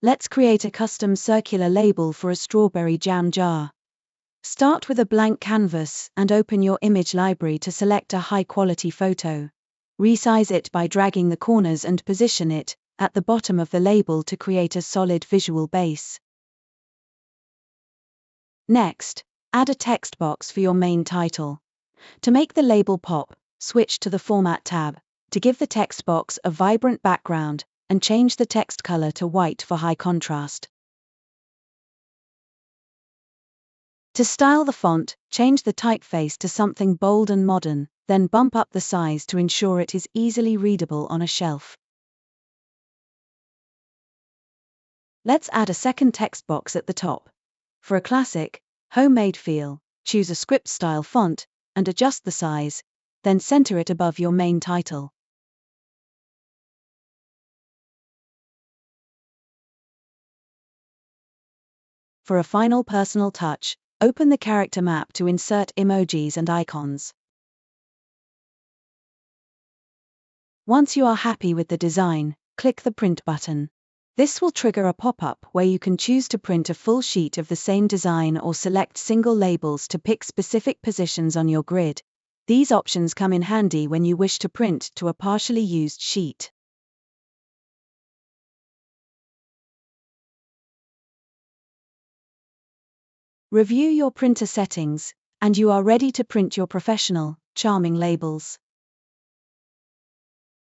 Let's create a custom circular label for a strawberry jam jar. Start with a blank canvas and open your image library to select a high-quality photo. Resize it by dragging the corners and position it at the bottom of the label to create a solid visual base. Next, add a text box for your main title. To make the label pop, switch to the Format tab to give the text box a vibrant background and change the text color to white for high contrast. To style the font, change the typeface to something bold and modern, then bump up the size to ensure it is easily readable on a shelf. Let's add a second text box at the top. For a classic, homemade feel, choose a script-style font and adjust the size, then center it above your main title. For a final personal touch, open the character map to insert emojis and icons. Once you are happy with the design, click the Print button. This will trigger a pop-up where you can choose to print a full sheet of the same design or select single labels to pick specific positions on your grid. These options come in handy when you wish to print to a partially used sheet. Review your printer settings, and you are ready to print your professional, charming labels.